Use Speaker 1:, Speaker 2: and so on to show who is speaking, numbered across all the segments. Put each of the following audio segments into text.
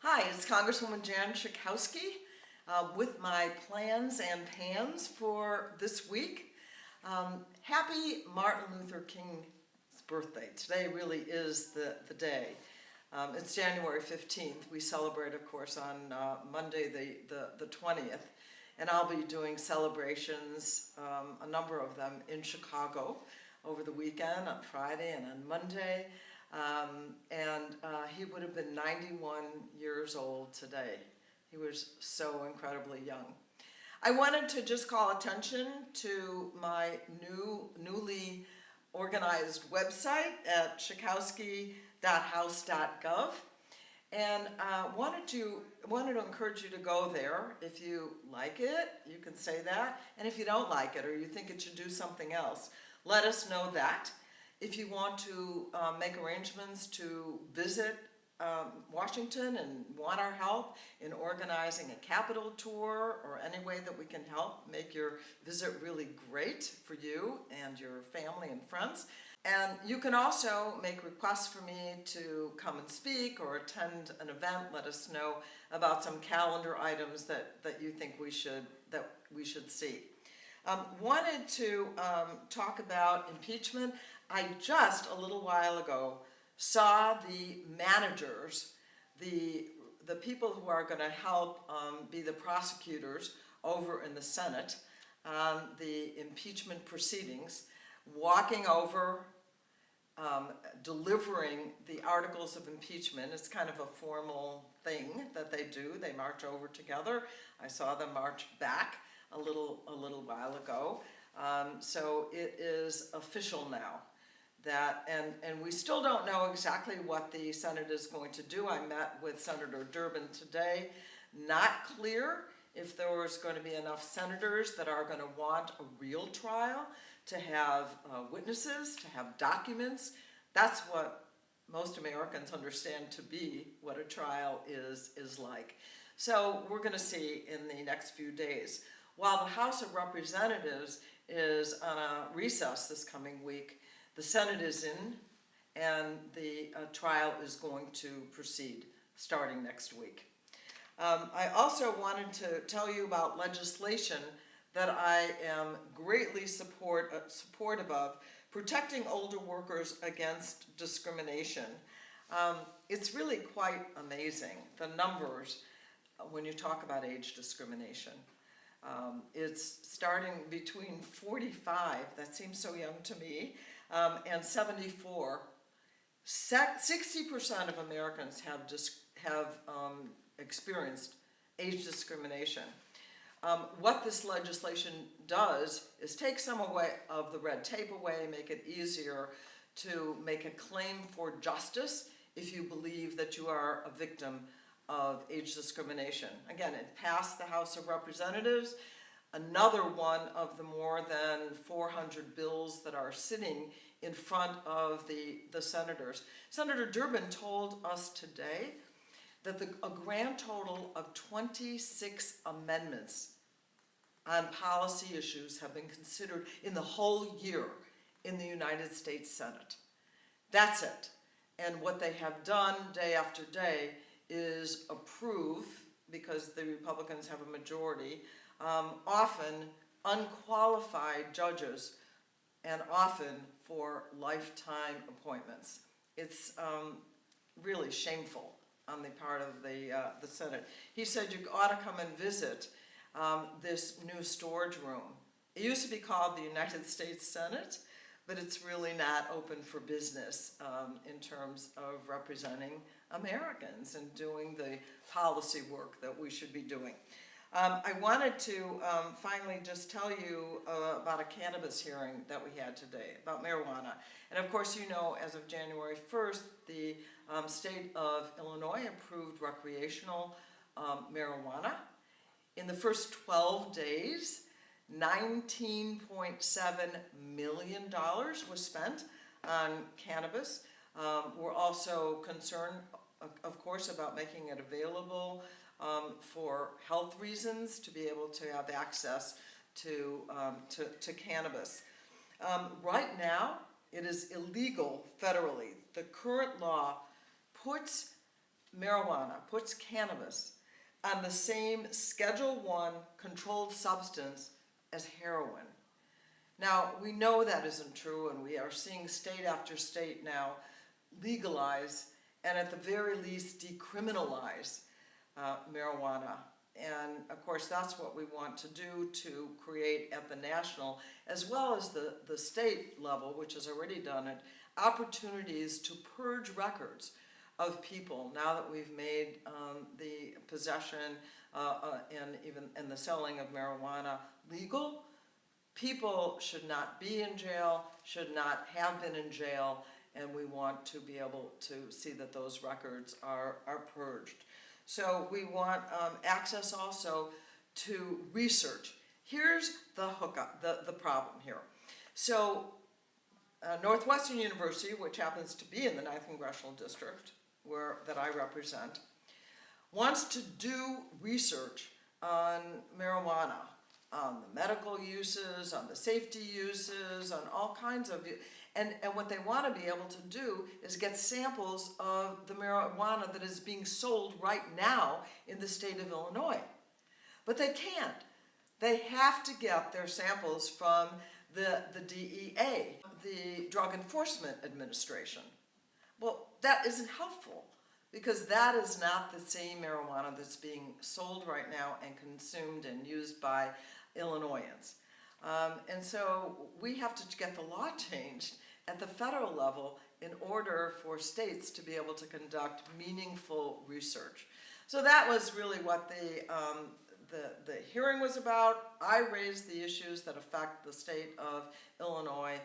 Speaker 1: Hi, it's Congresswoman Jan Schakowsky with my plans and pans for this week. Happy Martin Luther King's birthday. Today really is the day. It's January 15th. We celebrate, of course, on Monday the 20th. And I'll be doing celebrations, a number of them, in Chicago over the weekend, on Friday and on Monday. He would have been 91 years old today. He was so incredibly young. I wanted to just call attention to my newly organized website at schakowsky.house.gov, and wanted to encourage you to go there. If you like it, you can say that, and if you don't like it or you think it should do something else, let us know that. If you want to make arrangements to visit Washington and want our help in organizing a Capitol tour or any way that we can help make your visit really great for you and your family and friends. And you can also make requests for me to come and speak or attend an event. Let us know about some calendar items that you think we should see. Wanted to talk about impeachment. I just a little while ago saw the managers, the people who are going to help be the prosecutors over in the Senate on the impeachment proceedings, walking over, delivering the articles of impeachment. It's kind of a formal thing that they do. They march over together. I saw them march back a little while ago. So it is official now. And we still don't know exactly what the Senate is going to do. I met with Senator Durbin today. Not clear if there was going to be enough senators that are going to want a real trial, to have witnesses, to have documents. That's what most Americans understand to be what a trial is like. So we're going to see in the next few days. While the House of Representatives is on a recess this coming week, the Senate is in, and the trial is going to proceed starting next week. I also wanted to tell you about legislation that I am greatly supportive of, protecting older workers against discrimination. It's really quite amazing, the numbers, when you talk about age discrimination. It's starting between 45, that seems so young to me, and 74. 60% of Americans have experienced age discrimination. What this legislation does is take some of the red tape away, make it easier to make a claim for justice if you believe that you are a victim of age discrimination. Again, it passed the House of Representatives. Another one of the more than 400 bills that are sitting in front of the senators. Senator Durbin told us today that a grand total of 26 amendments on policy issues have been considered in the whole year in the United States Senate. That's it. And what they have done day after day is approve, because the Republicans have a majority, often unqualified judges, and often for lifetime appointments. It's really shameful on the part of the Senate. He said you ought to come and visit this new storage room. It used to be called the United States Senate, but it's really not open for business in terms of representing Americans and doing the policy work that we should be doing. I wanted to finally just tell you about a cannabis hearing that we had today about marijuana. And of course, you know, as of January 1st, the state of Illinois approved recreational marijuana. In the first 12 days, $19.7 million was spent on cannabis. We're also concerned, of course, about making it available for health reasons, to be able to have access to cannabis. Right now, it is illegal federally. The current law puts marijuana puts cannabis on the same Schedule I controlled substance as heroin. Now, we know that isn't true, and we are seeing state after state now legalize and at the very least decriminalize marijuana. And of course, that's what we want to do to create at the national as well as the state level, which has already done it, opportunities to purge records of people now that we've made the possession and the selling of marijuana legal. People should not be in jail, should not have been in jail, and we want to be able to see that those records are purged. So we want access also to research. Here's the hookup, the problem here. So Northwestern University, which happens to be in the 9th Congressional District, that I represent, wants to do research on marijuana, on the medical uses, on the safety uses, on all kinds of, and what they want to be able to do is get samples of the marijuana that is being sold right now in the state of Illinois. But they can't. They have to get their samples from the DEA, the Drug Enforcement Administration. Well, that isn't helpful because that is not the same marijuana that's being sold right now and consumed and used by Illinoisans. And so we have to get the law changed at the federal level in order for states to be able to conduct meaningful research. So that was really what the hearing was about. I raised the issues that affect the state of Illinois.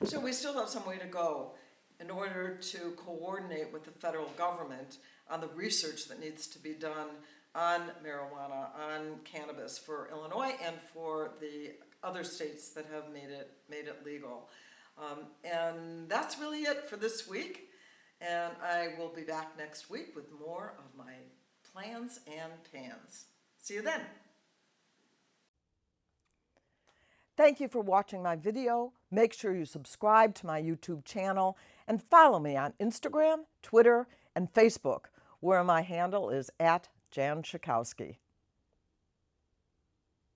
Speaker 1: So we still have some way to go in order to coordinate with the federal government on the research that needs to be done on marijuana, on cannabis for Illinois and for the other states that have made it legal. And that's really it for this week. And I will be back next week with more of my plans and pans. See you then. Thank you for watching my video. Make sure you subscribe to my YouTube channel and follow me on Instagram, Twitter, and Facebook, where my handle is @Jan Schakowsky.